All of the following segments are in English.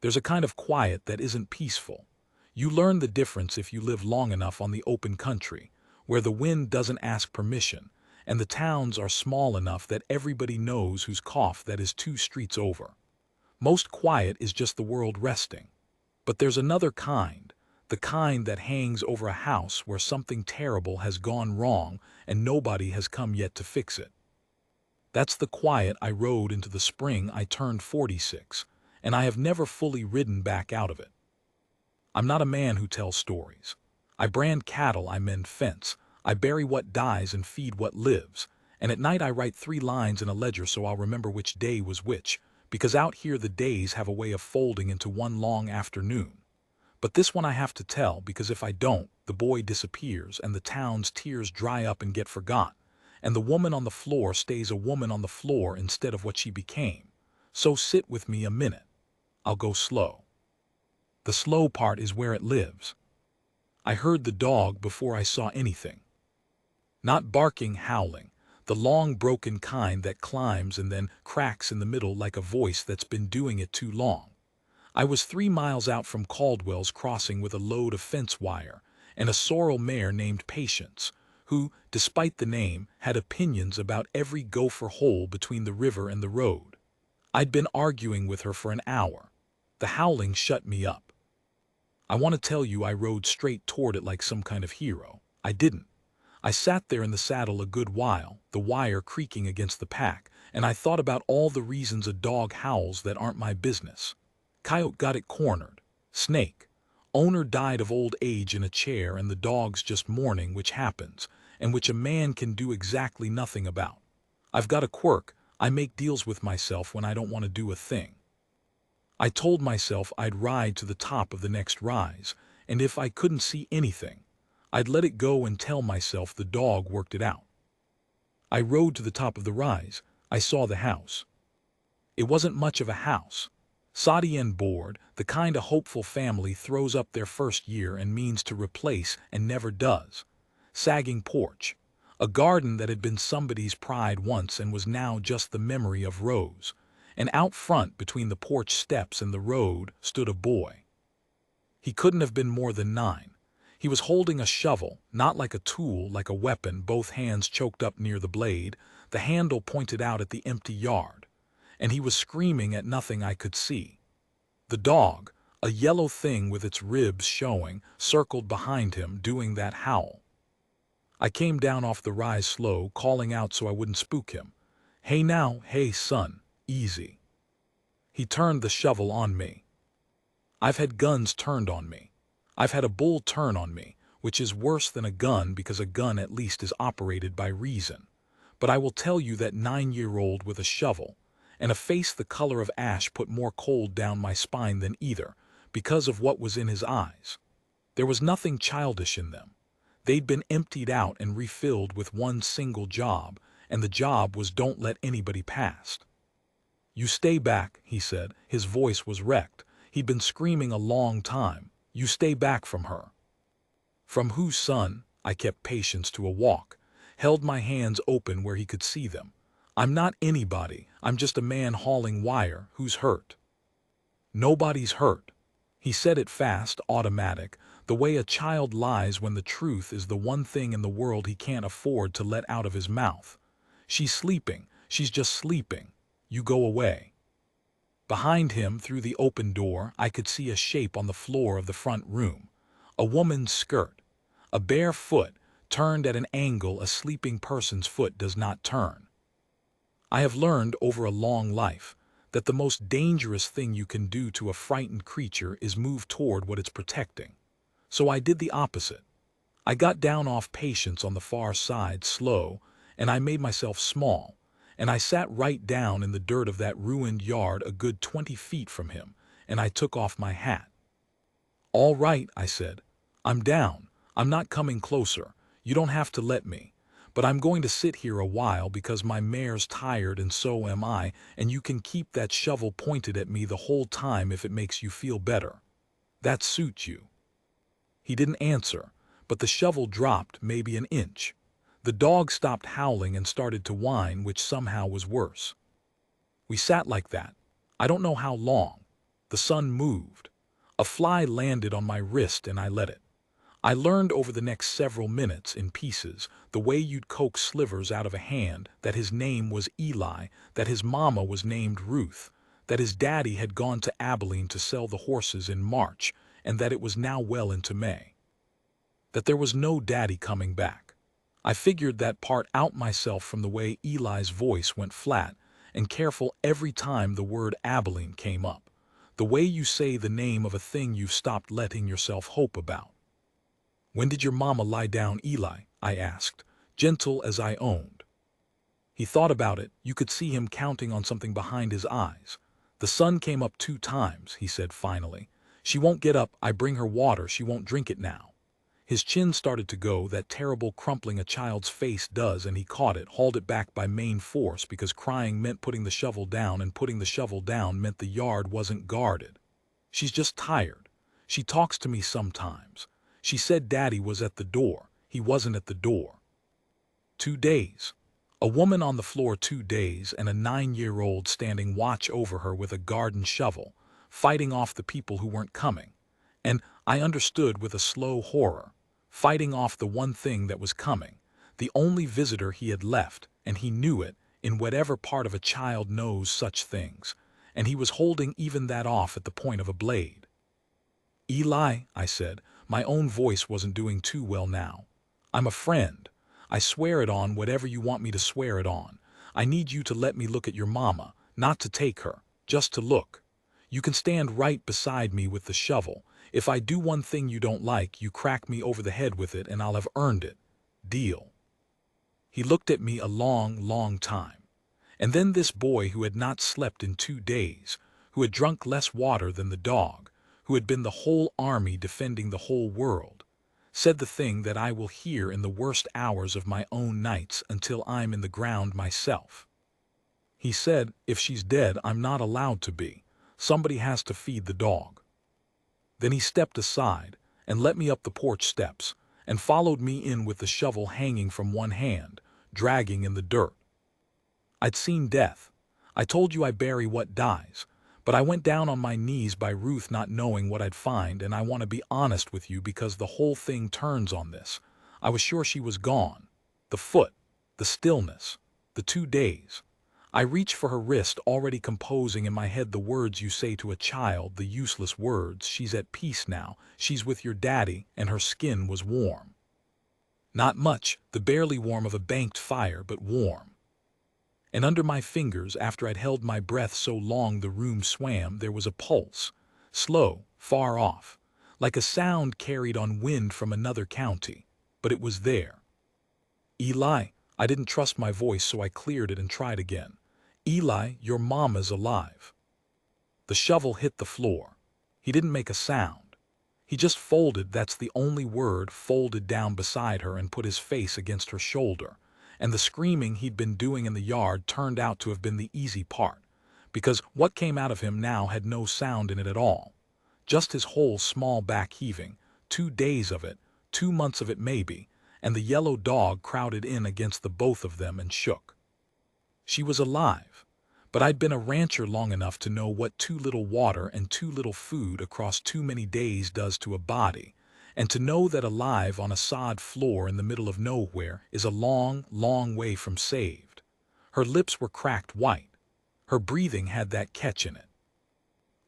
There's a kind of quiet that isn't peaceful. You learn the difference if you live long enough on the open country, where the wind doesn't ask permission, and the towns are small enough that everybody knows whose cough that is 2 streets over. Most quiet is just the world resting. But there's another kind, the kind that hangs over a house where something terrible has gone wrong and nobody has come yet to fix it. That's the quiet I rode into the spring I turned 46, and I have never fully ridden back out of it. I'm not a man who tells stories. I brand cattle, I mend fence, I bury what dies and feed what lives, and at night I write 3 lines in a ledger so I'll remember which day was which, because out here the days have a way of folding into one long afternoon. But this one I have to tell, because if I don't, the boy disappears and the town's tears dry up and get forgot, and the woman on the floor stays a woman on the floor instead of what she became. So sit with me a minute. I'll go slow. The slow part is where it lives. I heard the dog before I saw anything. Not barking, howling, the long broken kind that climbs and then cracks in the middle like a voice that's been doing it too long. I was 3 miles out from Caldwell's Crossing with a load of fence wire and a sorrel mare named Patience, who, despite the name, had opinions about every gopher hole between the river and the road. I'd been arguing with her for an hour. The howling shut me up. I want to tell you I rode straight toward it like some kind of hero. I didn't. I sat there in the saddle a good while, the wire creaking against the pack, and I thought about all the reasons a dog howls that aren't my business. Coyote got it cornered. Snake. Owner died of old age in a chair and the dog's just mourning, which happens, and which a man can do exactly nothing about. I've got a quirk. I make deals with myself when I don't want to do a thing. I told myself I'd ride to the top of the next rise, and if I couldn't see anything, I'd let it go and tell myself the dog worked it out. I rode to the top of the rise. I saw the house. It wasn't much of a house. Soddy and bored, the kind a hopeful family throws up their first year and means to replace and never does. Sagging porch. A garden that had been somebody's pride once and was now just the memory of Rose. And out front, between the porch steps and the road, stood a boy. He couldn't have been more than 9. He was holding a shovel, not like a tool, like a weapon, both hands choked up near the blade, the handle pointed out at the empty yard. And he was screaming at nothing I could see. The dog, a yellow thing with its ribs showing, circled behind him, doing that howl. I came down off the rise slow, calling out so I wouldn't spook him. "Hey now, hey son, easy." He turned the shovel on me. I've had guns turned on me. I've had a bull turn on me, which is worse than a gun because a gun at least is operated by reason. But I will tell you that 9-year-old with a shovel and a face the color of ash put more cold down my spine than either, because of what was in his eyes. There was nothing childish in them. They'd been emptied out and refilled with one single job, and the job was don't let anybody past. "You stay back," he said. His voice was wrecked. He'd been screaming a long time. "You stay back from her." "From who, son?" I kept Patience to a walk, held my hands open where he could see them. "I'm not anybody. I'm just a man hauling wire. Who's hurt?" "Nobody's hurt." He said it fast, automatic, the way a child lies when the truth is the one thing in the world he can't afford to let out of his mouth. "She's sleeping. She's just sleeping. You go away." Behind him, through the open door, I could see a shape on the floor of the front room. A woman's skirt. A bare foot, turned at an angle a sleeping person's foot does not turn. I have learned over a long life that the most dangerous thing you can do to a frightened creature is move toward what it's protecting. So I did the opposite. I got down off Patience on the far side, slow, and I made myself small, and I sat right down in the dirt of that ruined yard a good 20 feet from him, and I took off my hat. "All right," I said. "I'm down. I'm not coming closer. You don't have to let me. But I'm going to sit here a while because my mare's tired and so am I, and you can keep that shovel pointed at me the whole time if it makes you feel better. That suits you." He didn't answer, but the shovel dropped maybe an inch. The dog stopped howling and started to whine, which somehow was worse. We sat like that. I don't know how long. The sun moved. A fly landed on my wrist and I let it. I learned over the next several minutes in pieces, the way you'd coax slivers out of a hand, that his name was Eli, that his mama was named Ruth, that his daddy had gone to Abilene to sell the horses in March, and that it was now well into May. That there was no daddy coming back. I figured that part out myself from the way Eli's voice went flat and careful every time the word Abilene came up, the way you say the name of a thing you've stopped letting yourself hope about. "When did your mama lie down, Eli?" I asked, gentle as I owned. He thought about it. You could see him counting on something behind his eyes. "The sun came up 2 times, he said finally. "She won't get up. I bring her water. She won't drink it now." His chin started to go, that terrible crumpling a child's face does, and he caught it, hauled it back by main force because crying meant putting the shovel down, and putting the shovel down meant the yard wasn't guarded. "She's just tired. She talks to me sometimes. She said Daddy was at the door. He wasn't at the door." 2 days. A woman on the floor 2 days, and a 9-year-old standing watch over her with a garden shovel, fighting off the people who weren't coming. And I understood with a slow horror, fighting off the one thing that was coming, the only visitor he had left, and he knew it, in whatever part of a child knows such things, and he was holding even that off at the point of a blade. "Eli," I said, my own voice wasn't doing too well now. "I'm a friend. I swear it on whatever you want me to swear it on. I need you to let me look at your mama, not to take her, just to look. You can stand right beside me with the shovel. If I do one thing you don't like, you crack me over the head with it and I'll have earned it. Deal?" He looked at me a long, long time. And then this boy who had not slept in 2 days, who had drunk less water than the dog, who had been the whole army defending the whole world, said the thing that I will hear in the worst hours of my own nights until I'm in the ground myself. He said, "If she's dead, I'm not allowed to be. Somebody has to feed the dog." Then he stepped aside and let me up the porch steps and followed me in with the shovel hanging from one hand, dragging in the dirt. I'd seen death. I told you I bury what dies. But I went down on my knees by Ruth not knowing what I'd find, and I want to be honest with you because the whole thing turns on this. I was sure she was gone. The foot, the stillness, the 2 days. I reached for her wrist, already composing in my head the words you say to a child, the useless words. "She's at peace now. She's with your daddy," and her skin was warm. Not much, the barely warm of a banked fire, but warm. And under my fingers, after I'd held my breath so long the room swam, there was a pulse, slow, far off, like a sound carried on wind from another county, but it was there. "Eli," I didn't trust my voice, so I cleared it and tried again. "Eli, your mama's alive." The shovel hit the floor. He didn't make a sound. He just folded, that's the only word, folded down beside her and put his face against her shoulder. And the screaming he'd been doing in the yard turned out to have been the easy part, because what came out of him now had no sound in it at all. Just his whole small back heaving, 2 days of it, 2 months of it maybe, and the yellow dog crowded in against the both of them and shook. She was alive, but I'd been a rancher long enough to know what too little water and too little food across too many days does to a body, and to know that alive on a sod floor in the middle of nowhere is a long, long way from saved. Her lips were cracked white. Her breathing had that catch in it.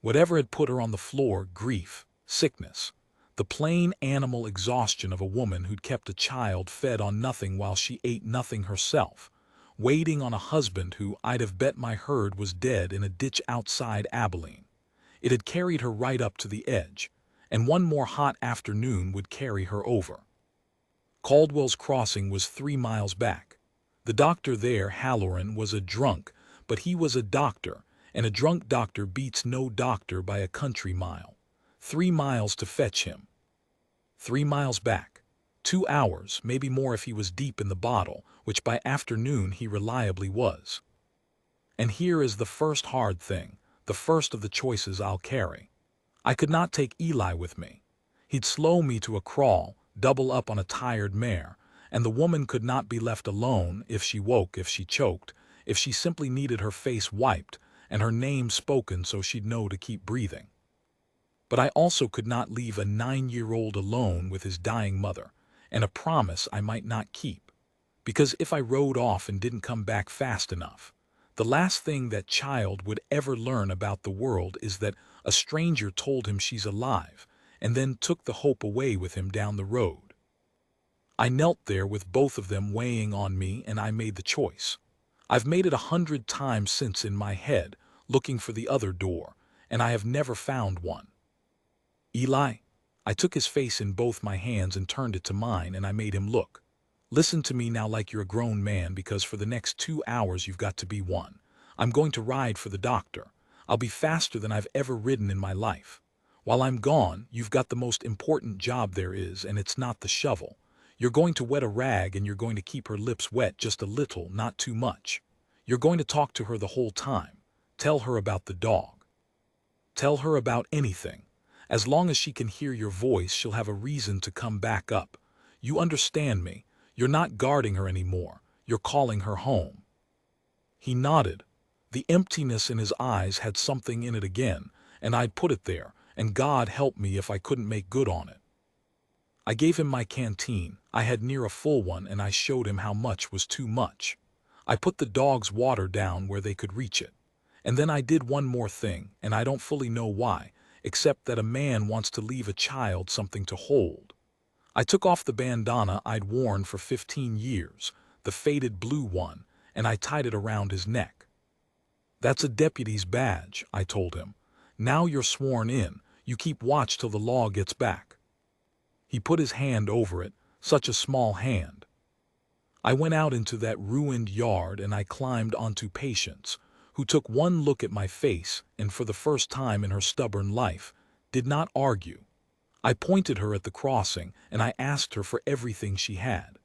Whatever had put her on the floor, grief, sickness, the plain animal exhaustion of a woman who'd kept a child fed on nothing while she ate nothing herself, waiting on a husband who I'd have bet my herd was dead in a ditch outside Abilene. It had carried her right up to the edge, and one more hot afternoon would carry her over. Caldwell's Crossing was 3 miles back. The doctor there, Halloran, was a drunk, but he was a doctor, and a drunk doctor beats no doctor by a country mile. 3 miles to fetch him. 3 miles back. 2 hours, maybe more if he was deep in the bottle, which by afternoon he reliably was. And here is the first hard thing, the first of the choices I'll carry. I could not take Eli with me. He'd slow me to a crawl, double up on a tired mare, and the woman could not be left alone if she woke, if she choked, if she simply needed her face wiped and her name spoken so she'd know to keep breathing. But I also could not leave a 9-year-old alone with his dying mother, and a promise I might not keep. Because if I rode off and didn't come back fast enough, the last thing that child would ever learn about the world is that a stranger told him she's alive, and then took the hope away with him down the road. I knelt there with both of them weighing on me, and I made the choice. I've made it 100 times since in my head, looking for the other door, and I have never found one. Eli, I took his face in both my hands and turned it to mine, and I made him look. Listen to me now like you're a grown man, because for the next 2 hours you've got to be one. I'm going to ride for the doctor. I'll be faster than I've ever ridden in my life. While I'm gone, you've got the most important job there is, and it's not the shovel. You're going to wet a rag, and you're going to keep her lips wet just a little, not too much. You're going to talk to her the whole time. Tell her about the dog. Tell her about anything. As long as she can hear your voice, she'll have a reason to come back up. You understand me? You're not guarding her anymore. You're calling her home. He nodded. The emptiness in his eyes had something in it again, and I'd put it there, and God help me if I couldn't make good on it. I gave him my canteen. I had near a full one, and I showed him how much was too much. I put the dog's water down where they could reach it. And then I did one more thing, and I don't fully know why, except that a man wants to leave a child something to hold. I took off the bandana I'd worn for 15 years, the faded blue one, and I tied it around his neck. That's a deputy's badge, I told him. Now you're sworn in. You keep watch till the law gets back. He put his hand over it, such a small hand. I went out into that ruined yard, and I climbed onto Patience, who took one look at my face and, for the first time in her stubborn life, did not argue. I pointed her at the crossing, and I asked her for everything she had.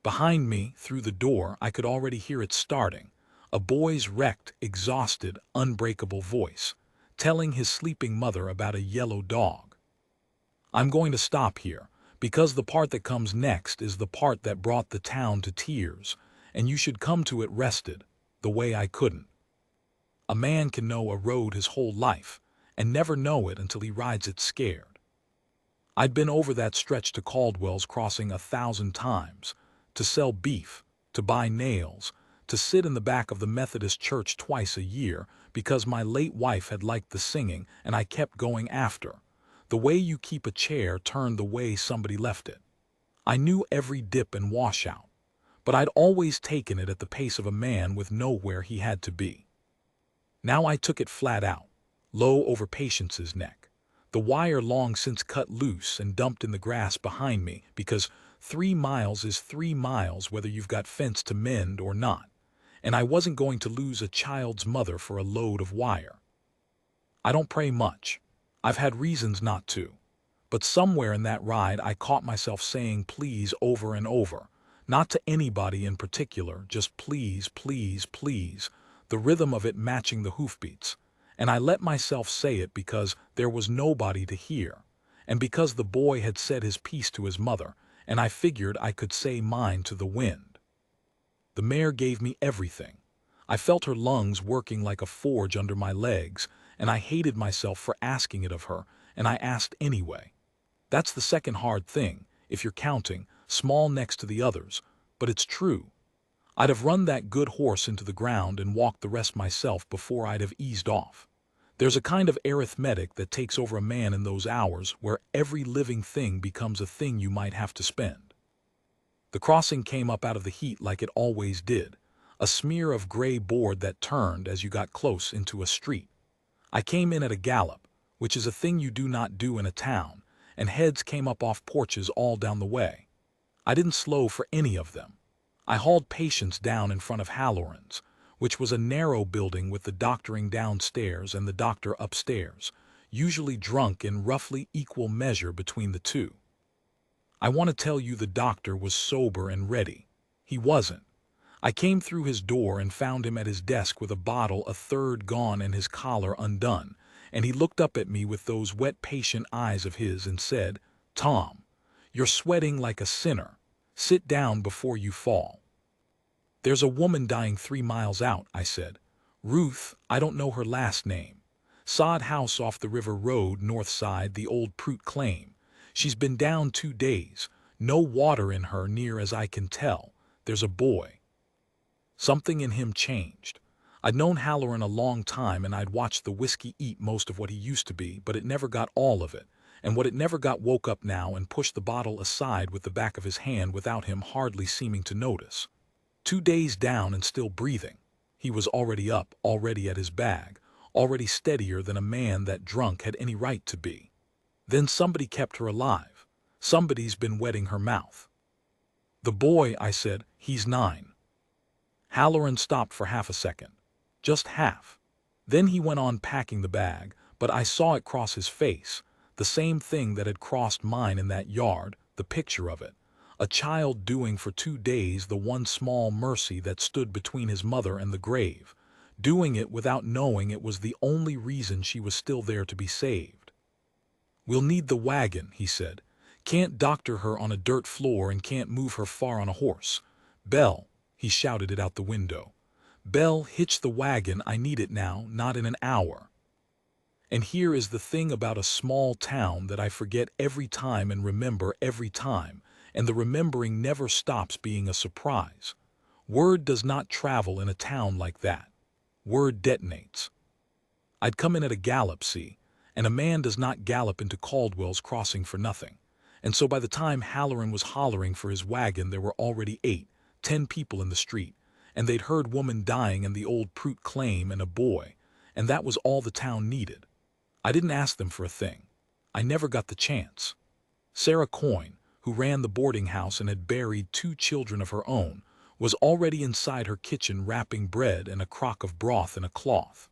Behind me, through the door, I could already hear it starting, a boy's wrecked, exhausted, unbreakable voice, telling his sleeping mother about a yellow dog. I'm going to stop here, because the part that comes next is the part that brought the town to tears, and you should come to it rested, the way I couldn't. A man can know a road his whole life, and never know it until he rides it scared. I'd been over that stretch to Caldwell's Crossing 1,000 times, to sell beef, to buy nails, to sit in the back of the Methodist church twice a year because my late wife had liked the singing and I kept going after. The way you keep a chair turned the way somebody left it. I knew every dip and washout, but I'd always taken it at the pace of a man with nowhere he had to be. Now I took it flat out, low over Patience's neck, the wire long since cut loose and dumped in the grass behind me, because 3 miles is 3 miles whether you've got fence to mend or not, and I wasn't going to lose a child's mother for a load of wire. I don't pray much. I've had reasons not to. But somewhere in that ride I caught myself saying please over and over, not to anybody in particular, just please, please, please, the rhythm of it matching the hoofbeats. And I let myself say it because there was nobody to hear, and because the boy had said his piece to his mother, and I figured I could say mine to the wind. The mare gave me everything. I felt her lungs working like a forge under my legs, and I hated myself for asking it of her, and I asked anyway. That's the second hard thing, if you're counting, small next to the others, but it's true. I'd have run that good horse into the ground and walked the rest myself before I'd have eased off. There's a kind of arithmetic that takes over a man in those hours where every living thing becomes a thing you might have to spend. The crossing came up out of the heat like it always did, a smear of gray board that turned as you got close into a street. I came in at a gallop, which is a thing you do not do in a town, and heads came up off porches all down the way. I didn't slow for any of them. I hauled Patience down in front of Halloran's, which was a narrow building with the doctoring downstairs and the doctor upstairs, usually drunk in roughly equal measure between the two. I want to tell you the doctor was sober and ready. He wasn't. I came through his door and found him at his desk with a bottle a third gone and his collar undone, and he looked up at me with those wet patient eyes of his and said, "Tom, you're sweating like a sinner. Sit down before you fall." "There's a woman dying 3 miles out," I said. "Ruth, I don't know her last name. Sod house off the river road, north side, the old Prout claim. She's been down 2 days. No water in her near as I can tell. There's a boy. Something in him changed. I'd known Halloran a long time and I'd watched the whiskey eat most of what he used to be, but it never got all of it. And what it never got woke up now and pushed the bottle aside with the back of his hand without him hardly seeming to notice. 2 days down and still breathing. He was already up, already at his bag, already steadier than a man that drunk had any right to be. Then somebody kept her alive. Somebody's been wetting her mouth. The boy, I said, he's 9. Halloran stopped for half a second. Just half. Then he went on packing the bag, but I saw it cross his face, the same thing that had crossed mine in that yard, the picture of it. A child doing for 2 days the one small mercy that stood between his mother and the grave, doing it without knowing it was the only reason she was still there to be saved. "We'll need the wagon," he said. "Can't doctor her on a dirt floor and can't move her far on a horse. Belle," he shouted it out the window. "Belle, hitch the wagon, I need it now, not in an hour." And here is the thing about a small town that I forget every time and remember every time, and the remembering never stops being a surprise. Word does not travel in a town like that. Word detonates. I'd come in at a gallop, see, and a man does not gallop into Caldwell's Crossing for nothing. And so by the time Halloran was hollering for his wagon, there were already 8, 10 people in the street, and they'd heard woman dying and the old Prout claim and a boy, and that was all the town needed. I didn't ask them for a thing. I never got the chance. Sarah Coyne, who ran the boarding house and had buried 2 children of her own, was already inside her kitchen wrapping bread and a crock of broth in a cloth.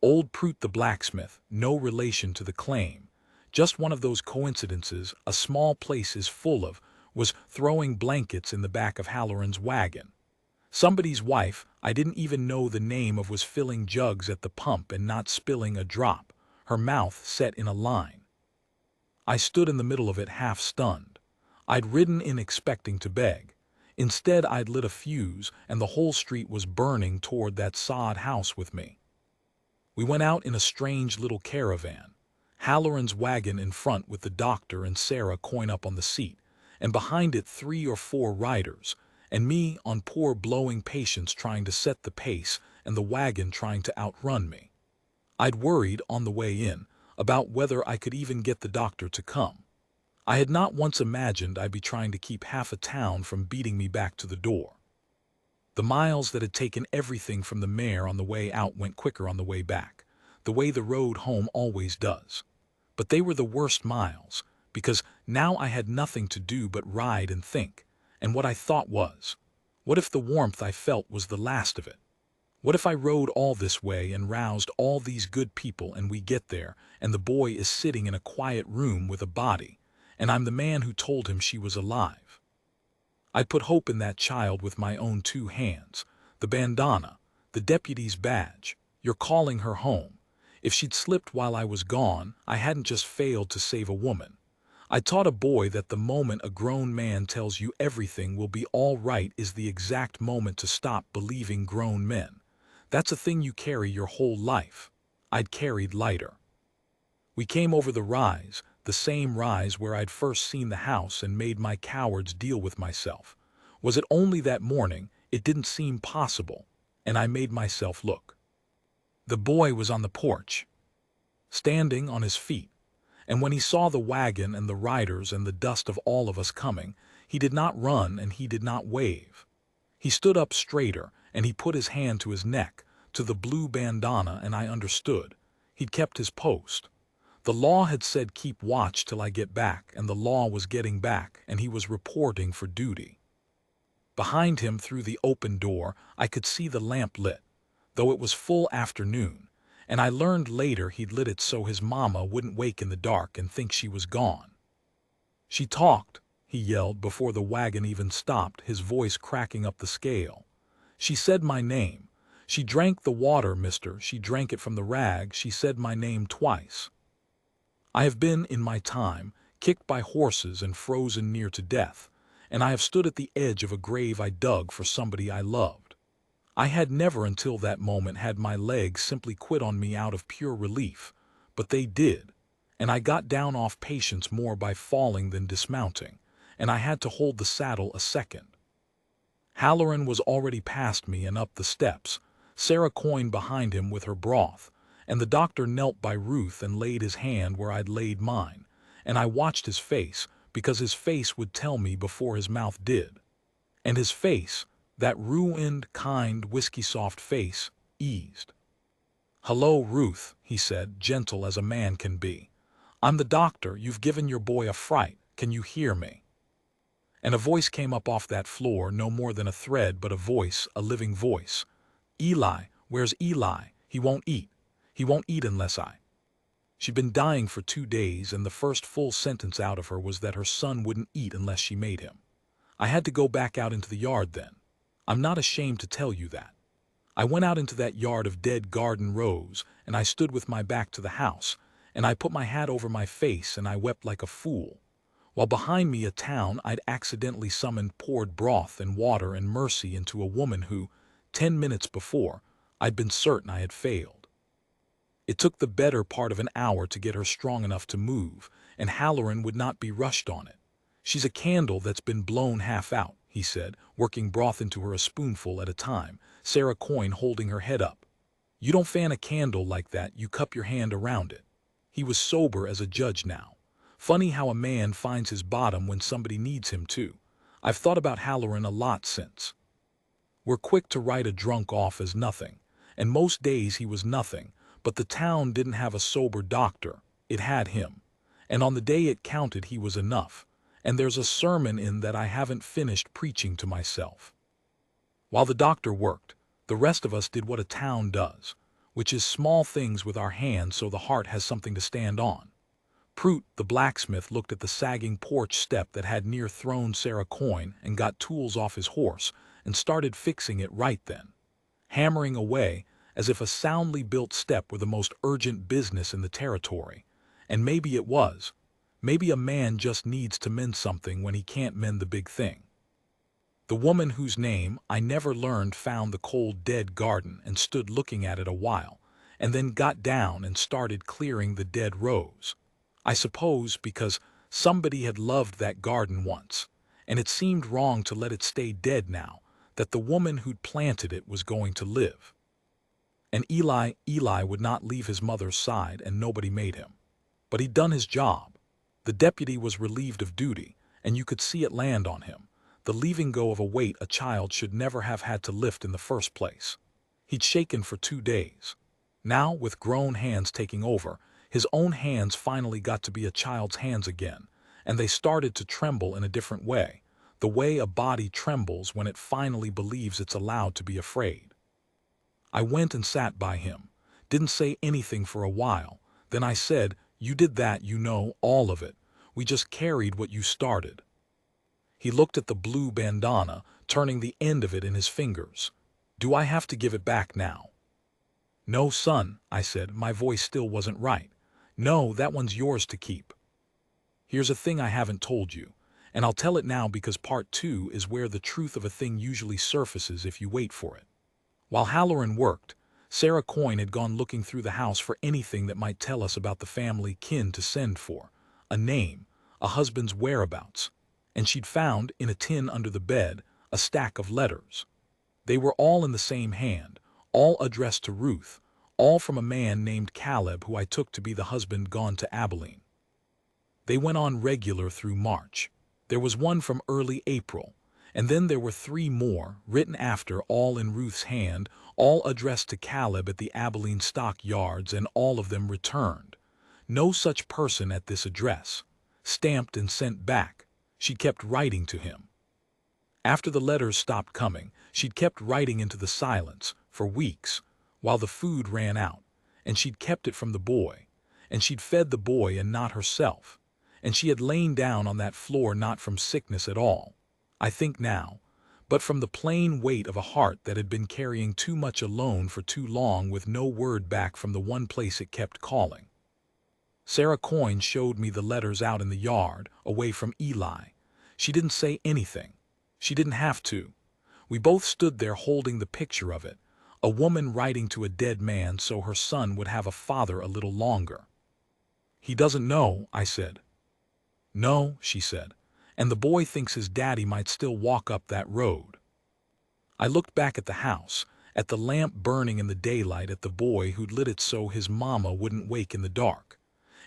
Old Prout the blacksmith, no relation to the claim, just one of those coincidences a small place is full of, was throwing blankets in the back of Halloran's wagon. Somebody's wife I didn't even know the name of was filling jugs at the pump and not spilling a drop, her mouth set in a line. I stood in the middle of it half stunned. I'd ridden in expecting to beg. Instead, I'd lit a fuse and the whole street was burning toward that sod house with me. We went out in a strange little caravan. Halloran's wagon in front with the doctor and Sarah Coyne up on the seat, and behind it 3 or 4 riders, and me on poor blowing patience trying to set the pace and the wagon trying to outrun me. I'd worried on the way in about whether I could even get the doctor to come. I had not once imagined I'd be trying to keep half a town from beating me back to the door. The miles that had taken everything from the mare on the way out went quicker on the way back, the way the road home always does. But they were the worst miles, because now I had nothing to do but ride and think, and what I thought was, what if the warmth I felt was the last of it? What if I rode all this way and roused all these good people and we get there and the boy is sitting in a quiet room with a body, and I'm the man who told him she was alive? I'd put hope in that child with my own 2 hands, the bandana, the deputy's badge. You're calling her home. If she'd slipped while I was gone, I hadn't just failed to save a woman. I taught a boy that the moment a grown man tells you everything will be all right is the exact moment to stop believing grown men. That's a thing you carry your whole life. I'd carried lighter. We came over the rise, the same rise where I'd first seen the house and made my coward's deal with myself. Was it only that morning? It didn't seem possible, and I made myself look. The boy was on the porch, standing on his feet, and when he saw the wagon and the riders and the dust of all of us coming, he did not run and he did not wave. He stood up straighter and he put his hand to his neck, to the blue bandana, and I understood. He'd kept his post. The law had said keep watch till I get back, and the law was getting back, and he was reporting for duty. Behind him, through the open door, I could see the lamp lit, though it was full afternoon, and I learned later he'd lit it so his mama wouldn't wake in the dark and think she was gone. "She talked," he yelled before the wagon even stopped, his voice cracking up the scale. "She said my name. She drank the water, mister. She drank it from the rag. She said my name twice. I have been, in my time, kicked by horses and frozen near to death, and I have stood at the edge of a grave I dug for somebody I loved. I had never until that moment had my legs simply quit on me out of pure relief, but they did, and I got down off patience more by falling than dismounting, and I had to hold the saddle a second. Halloran was already past me and up the steps, Sarah Coyne behind him with her broth, and the doctor knelt by Ruth and laid his hand where I'd laid mine, and I watched his face, because his face would tell me before his mouth did. And his face, that ruined, kind, whiskey-soft face, eased. "Hello, Ruth," he said, gentle as a man can be. "I'm the doctor. You've given your boy a fright. Can you hear me?" And a voice came up off that floor, no more than a thread, but a voice, a living voice. "Eli, where's Eli? He won't eat. He won't eat unless I—" She'd been dying for 2 days, and the first full sentence out of her was that her son wouldn't eat unless she made him. I had to go back out into the yard then. I'm not ashamed to tell you that. I went out into that yard of dead garden rose, and I stood with my back to the house, and I put my hat over my face, and I wept like a fool, while behind me a town I'd accidentally summoned poured broth and water and mercy into a woman who, 10 minutes before, I'd been certain I had failed. It took the better part of an hour to get her strong enough to move, and Halloran would not be rushed on it. "She's a candle that's been blown half out," he said, working broth into her a spoonful at a time, Sarah Coyne holding her head up. "You don't fan a candle like that, you cup your hand around it." He was sober as a judge now. Funny how a man finds his bottom when somebody needs him too. I've thought about Halloran a lot since. We're quick to write a drunk off as nothing, and most days he was nothing, but the town didn't have a sober doctor, it had him. And on the day it counted he was enough. And there's a sermon in that I haven't finished preaching to myself. While the doctor worked, the rest of us did what a town does, which is small things with our hands so the heart has something to stand on. Prout, the blacksmith, looked at the sagging porch step that had near thrown Sarah Coyne and got tools off his horse and started fixing it right then, hammering away as if a soundly built step were the most urgent business in the territory. And maybe it was. Maybe a man just needs to mend something when he can't mend the big thing. The woman whose name I never learned found the cold dead garden and stood looking at it a while, and then got down and started clearing the dead rose. I suppose because somebody had loved that garden once, and it seemed wrong to let it stay dead now that the woman who'd planted it was going to live. And Eli would not leave his mother's side, and nobody made him. But he'd done his job. The deputy was relieved of duty, and you could see it land on him, the leaving go of a weight a child should never have had to lift in the first place. He'd shaken for 2 days. Now, with grown hands taking over, his own hands finally got to be a child's hands again, and they started to tremble in a different way, the way a body trembles when it finally believes it's allowed to be afraid. I went and sat by him, didn't say anything for a while, then I said, "You did that, you know, all of it. We just carried what you started." He looked at the blue bandana, turning the end of it in his fingers. "Do I have to give it back now?" "No, son," I said, my voice still wasn't right. "No, that one's yours to keep. Here's a thing I haven't told you, and I'll tell it now because part 2 is where the truth of a thing usually surfaces if you wait for it." While Halloran worked, Sarah Coyne had gone looking through the house for anything that might tell us about the family kin to send for, a name, a husband's whereabouts, and she'd found, in a tin under the bed, a stack of letters. They were all in the same hand, all addressed to Ruth, all from a man named Caleb who I took to be the husband gone to Abilene. They went on regular through March. There was one from early April, and then there were 3 more, written after, all in Ruth's hand, all addressed to Caleb at the Abilene stock yards, and all of them returned. No such person at this address. Stamped and sent back. She kept writing to him. After the letters stopped coming, she'd kept writing into the silence, for weeks, while the food ran out, and she'd kept it from the boy, and she'd fed the boy and not herself, and she had lain down on that floor not from sickness at all, I think now, but from the plain weight of a heart that had been carrying too much alone for too long with no word back from the one place it kept calling. Sarah Coyne showed me the letters out in the yard, away from Eli. She didn't say anything. She didn't have to. We both stood there holding the picture of it, a woman writing to a dead man so her son would have a father a little longer. "He doesn't know," I said. "No," she said, "and the boy thinks his daddy might still walk up that road." I looked back at the house, at the lamp burning in the daylight, at the boy who'd lit it so his mama wouldn't wake in the dark.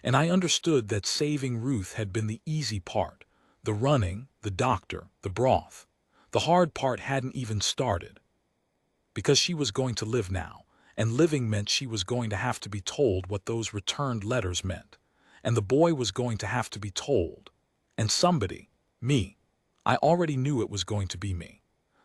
And I understood that saving Ruth had been the easy part, the running, the doctor, the broth. The hard part hadn't even started. Because she was going to live now, and living meant she was going to have to be told what those returned letters meant. And the boy was going to have to be told. And somebody, me, I already knew it was going to be me.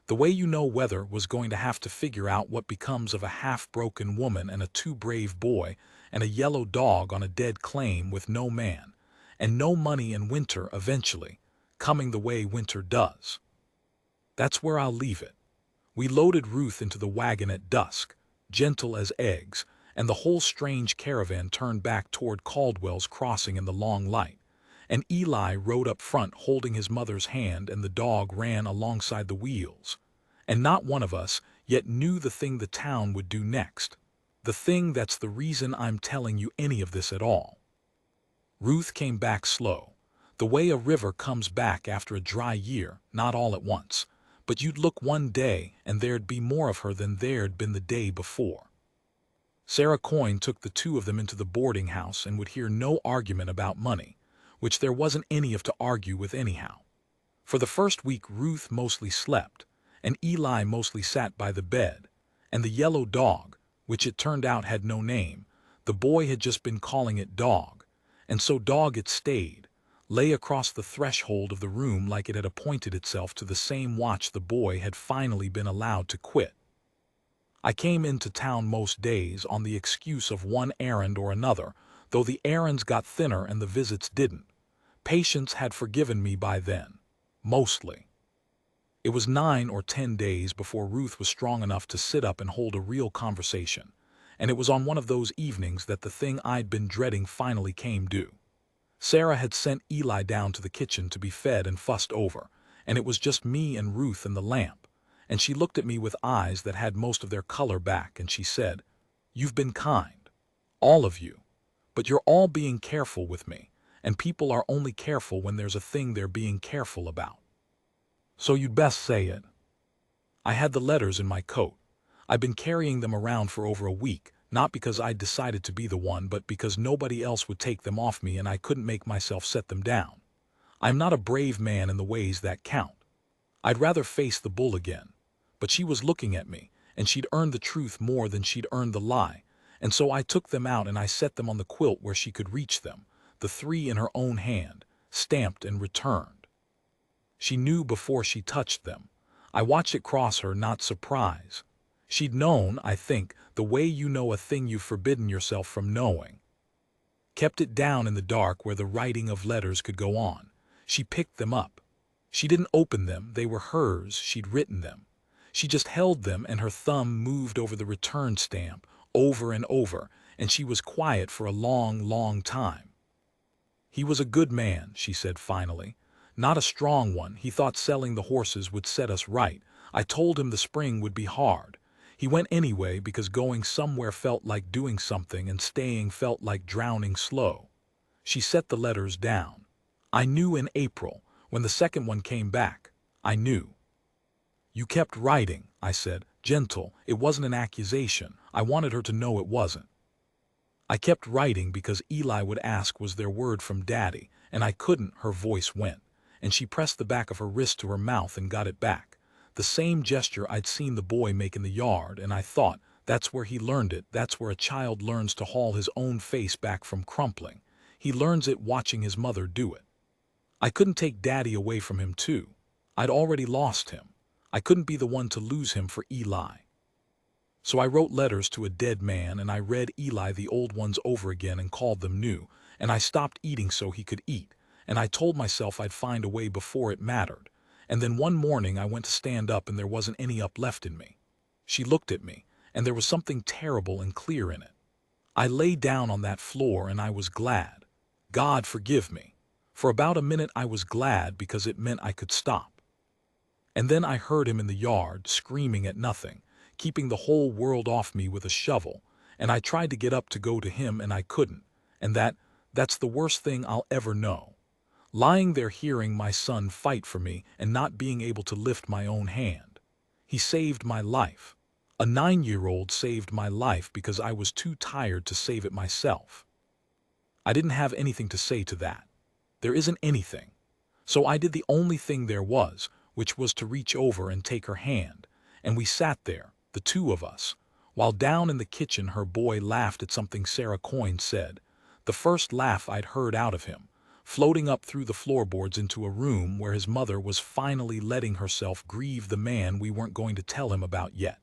The way you know weather was going to have to figure out what becomes of a half-broken woman and a too-brave boy and a yellow dog on a dead claim with no man, and no money in winter eventually, coming the way winter does. That's where I'll leave it. We loaded Ruth into the wagon at dusk, gentle as eggs, and the whole strange caravan turned back toward Caldwell's crossing in the long light. And Eli rode up front holding his mother's hand, and the dog ran alongside the wheels. And not one of us yet knew the thing the town would do next. The thing that's the reason I'm telling you any of this at all. Ruth came back slow, the way a river comes back after a dry year, not all at once. But you'd look one day and there'd be more of her than there'd been the day before. Sarah Coyne took the two of them into the boarding house and would hear no argument about money, which there wasn't any of to argue with anyhow. For the first week Ruth mostly slept, and Eli mostly sat by the bed, and the yellow dog, which it turned out had no name, the boy had just been calling it Dog, and so Dog it stayed, lay across the threshold of the room like it had appointed itself to the same watch the boy had finally been allowed to quit. I came into town most days on the excuse of one errand or another, though the errands got thinner and the visits didn't. Patience had forgiven me by then, mostly. It was 9 or 10 days before Ruth was strong enough to sit up and hold a real conversation, and it was on one of those evenings that the thing I'd been dreading finally came due. Sarah had sent Eli down to the kitchen to be fed and fussed over, and it was just me and Ruth and the lamp, and she looked at me with eyes that had most of their color back, and she said, "You've been kind, all of you, but you're all being careful with me, and people are only careful when there's a thing they're being careful about. So you'd best say it." I had the letters in my coat. I'd been carrying them around for over a week, not because I'd decided to be the one, but because nobody else would take them off me and I couldn't make myself set them down. I'm not a brave man in the ways that count. I'd rather face the bull again. But she was looking at me, and she'd earned the truth more than she'd earned the lie, and so I took them out and I set them on the quilt where she could reach them, the 3 in her own hand, stamped and returned. She knew before she touched them. I watched it cross her, not surprise. She'd known, I think, the way you know a thing you've forbidden yourself from knowing. Kept it down in the dark where the writing of letters could go on. She picked them up. She didn't open them, they were hers, she'd written them. She just held them and her thumb moved over the return stamp, over and over, and she was quiet for a long, long time. "He was a good man," she said finally. "Not a strong one. He thought selling the horses would set us right. I told him the spring would be hard. He went anyway because going somewhere felt like doing something and staying felt like drowning slow." She set the letters down. "I knew in April, when the second one came back. I knew." "You kept writing," I said, gentle. It wasn't an accusation. I wanted her to know it wasn't. "I kept writing because Eli would ask was there word from Daddy, and I couldn't." Her voice went, and she pressed the back of her wrist to her mouth and got it back. The same gesture I'd seen the boy make in the yard, and I thought, that's where he learned it. That's where a child learns to haul his own face back from crumpling. He learns it watching his mother do it. I couldn't take Daddy away from him too. I'd already lost him. I couldn't be the one to lose him for Eli. So I wrote letters to a dead man, and I read Eli the old ones over again and called them new, and I stopped eating so he could eat, and I told myself I'd find a way before it mattered. And then one morning I went to stand up and there wasn't any up left in me. She looked at me, and there was something terrible and clear in it. I lay down on that floor and I was glad. God forgive me. For about a minute I was glad because it meant I could stop. And then I heard him in the yard, screaming at nothing, keeping the whole world off me with a shovel, and I tried to get up to go to him and I couldn't, and that's the worst thing I'll ever know. Lying there hearing my son fight for me and not being able to lift my own hand. He saved my life. A 9-year-old saved my life because I was too tired to save it myself. I didn't have anything to say to that. There isn't anything. So I did the only thing there was, which was to reach over and take her hand, and we sat there, the two of us, while down in the kitchen her boy laughed at something Sarah Coyne said, the first laugh I'd heard out of him, floating up through the floorboards into a room where his mother was finally letting herself grieve the man we weren't going to tell him about yet.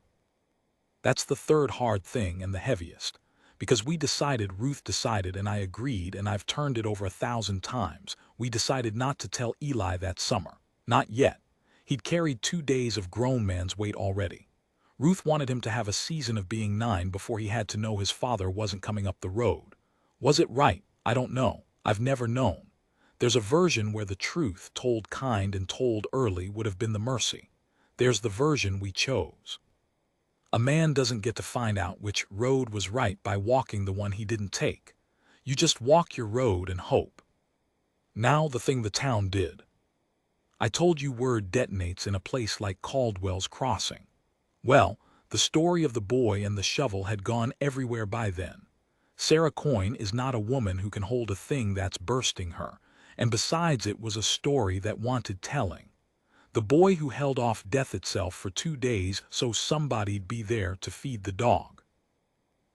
That's the third hard thing and the heaviest, because Ruth decided, and I agreed, and I've turned it over 1,000 times. We decided not to tell Eli that summer. Not yet. He'd carried 2 days of grown man's weight already. Ruth wanted him to have a season of being 9 before he had to know his father wasn't coming up the road. Was it right? I don't know. I've never known. There's a version where the truth, told kind and told early, would have been the mercy. There's the version we chose. A man doesn't get to find out which road was right by walking the one he didn't take. You just walk your road and hope. Now the thing the town did. I told you word detonates in a place like Caldwell's Crossing. Well, the story of the boy and the shovel had gone everywhere by then. Sarah Coyne is not a woman who can hold a thing that's bursting her, and besides it was a story that wanted telling. The boy who held off death itself for 2 days so somebody'd be there to feed the dog.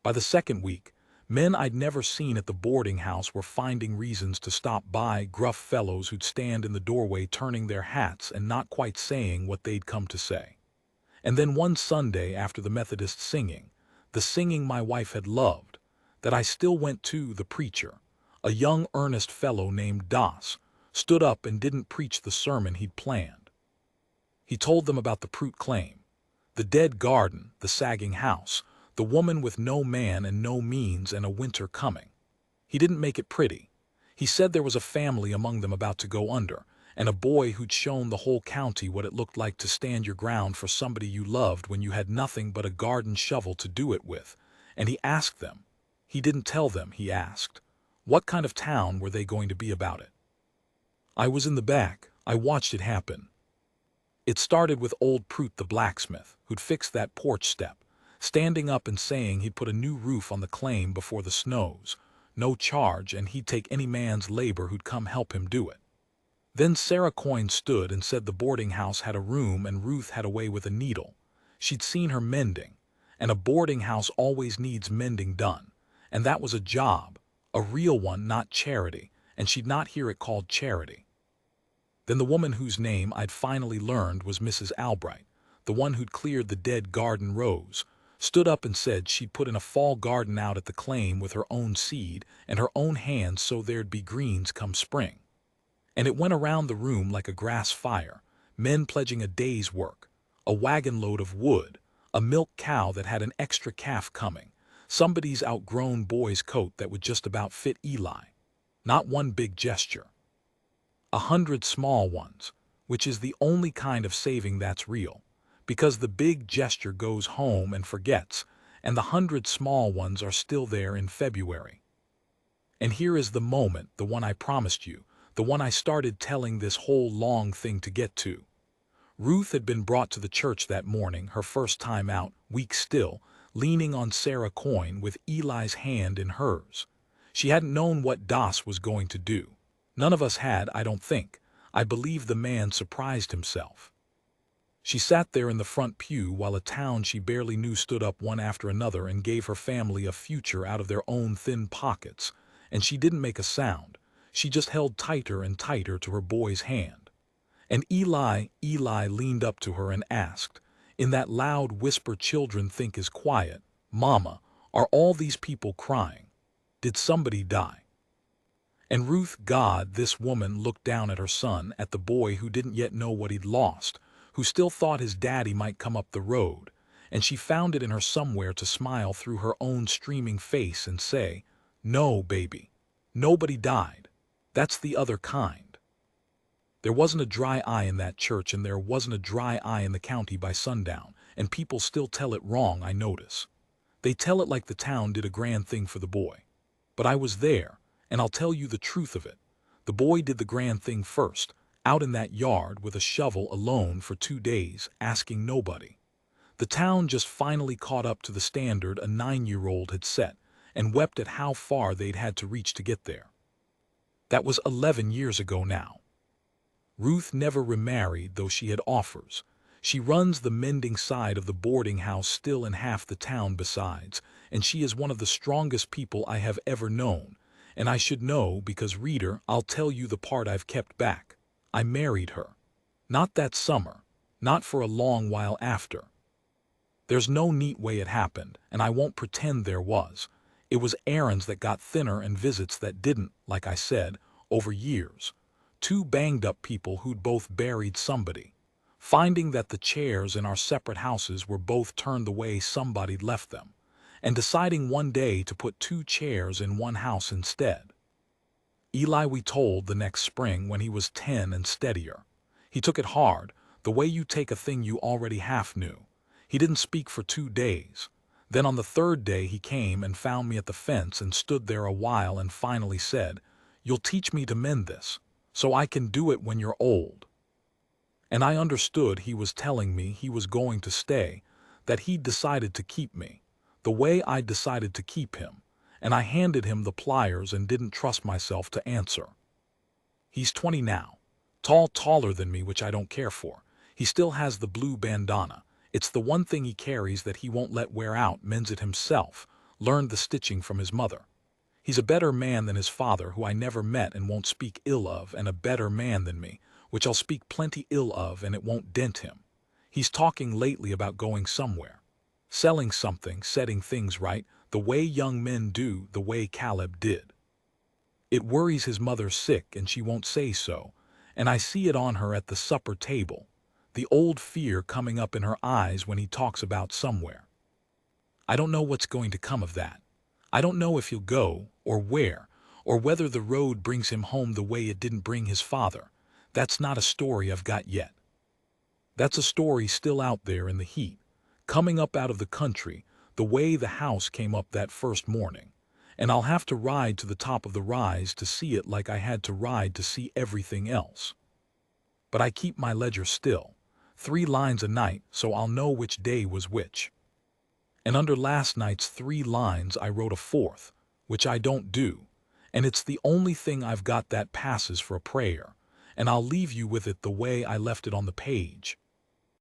By the second week, men I'd never seen at the boarding house were finding reasons to stop by, gruff fellows who'd stand in the doorway turning their hats and not quite saying what they'd come to say. And then one Sunday after the Methodist singing, the singing my wife had loved, that I still went to, the preacher, a young earnest fellow named Das, stood up and didn't preach the sermon he'd planned. He told them about the Prout claim, the dead garden, the sagging house, the woman with no man and no means and a winter coming. He didn't make it pretty. He said there was a family among them about to go under, and a boy who'd shown the whole county what it looked like to stand your ground for somebody you loved when you had nothing but a garden shovel to do it with. And he asked them. He didn't tell them, he asked. What kind of town were they going to be about it? I was in the back. I watched it happen. It started with old Prout the blacksmith, who'd fixed that porch step, standing up and saying he'd put a new roof on the claim before the snows, no charge, and he'd take any man's labor who'd come help him do it. Then Sarah Coyne stood and said the boarding house had a room and Ruth had a way with a needle. She'd seen her mending, and a boarding house always needs mending done, and that was a job, a real one, not charity, and she'd not hear it called charity. Then the woman whose name I'd finally learned was Mrs. Albright, the one who'd cleared the dead garden rows, stood up and said she'd put in a fall garden out at the claim with her own seed and her own hands so there'd be greens come spring. And it went around the room like a grass fire, men pledging a day's work, a wagon load of wood, a milk cow that had an extra calf coming, somebody's outgrown boy's coat that would just about fit Eli. Not one big gesture. 100 small ones, which is the only kind of saving that's real, because the big gesture goes home and forgets, and the 100 small ones are still there in February. And here is the moment, the one I promised you, the one I started telling this whole long thing to get to. Ruth had been brought to the church that morning, her first time out, weak still, leaning on Sarah Coyne with Eli's hand in hers. She hadn't known what Das was going to do. None of us had, I don't think. I believe the man surprised himself. She sat there in the front pew while a town she barely knew stood up one after another and gave her family a future out of their own thin pockets, and she didn't make a sound. She just held tighter and tighter to her boy's hand. And Eli leaned up to her and asked, in that loud whisper children think is quiet, "Mama, are all these people crying? Did somebody die?" And Ruth, God, this woman looked down at her son, at the boy who didn't yet know what he'd lost, who still thought his daddy might come up the road, and she found it in her somewhere to smile through her own streaming face and say, "No, baby, nobody died. That's the other kind." There wasn't a dry eye in that church, and there wasn't a dry eye in the county by sundown, and people still tell it wrong, I notice. They tell it like the town did a grand thing for the boy. But I was there, and I'll tell you the truth of it. The boy did the grand thing first, out in that yard with a shovel alone for 2 days, asking nobody. The town just finally caught up to the standard a 9-year-old had set, and wept at how far they'd had to reach to get there. That was 11 years ago now. Ruth never remarried, though she had offers. She runs the mending side of the boarding house still in half the town besides, and she is one of the strongest people I have ever known. And I should know because, reader, I'll tell you the part I've kept back. I married her. Not that summer. Not for a long while after. There's no neat way it happened, and I won't pretend there was. It was errands that got thinner and visits that didn't, like I said, over years. 2 banged-up people who'd both buried somebody. Finding that the chairs in our separate houses were both turned the way somebody'd left them, and deciding one day to put 2 chairs in one house instead. Eli we told the next spring when he was 10 and steadier. He took it hard, the way you take a thing you already half knew. He didn't speak for 2 days. Then on the 3rd day he came and found me at the fence and stood there a while and finally said, "You'll teach me to mend this, so I can do it when you're old." And I understood he was telling me he was going to stay, that he'd decided to keep me, the way I'd decided to keep him, and I handed him the pliers and didn't trust myself to answer. He's 20 now, taller than me, which I don't care for. He still has the blue bandana. It's the one thing he carries that he won't let wear out, mends it himself, learned the stitching from his mother. He's a better man than his father, who I never met and won't speak ill of, and a better man than me, which I'll speak plenty ill of, and it won't dent him. He's talking lately about going somewhere, selling something, setting things right, the way young men do, the way Caleb did. It worries his mother sick, and she won't say so, and I see it on her at the supper table, the old fear coming up in her eyes when he talks about somewhere. I don't know what's going to come of that. I don't know if he'll go, or where, or whether the road brings him home the way it didn't bring his father. That's not a story I've got yet. That's a story still out there in the heat, coming up out of the country, the way the house came up that first morning. And I'll have to ride to the top of the rise to see it, like I had to ride to see everything else. But I keep my ledger still, 3 lines a night, so I'll know which day was which. And under last night's 3 lines I wrote a 4th, which I don't do, and it's the only thing I've got that passes for a prayer, and I'll leave you with it the way I left it on the page.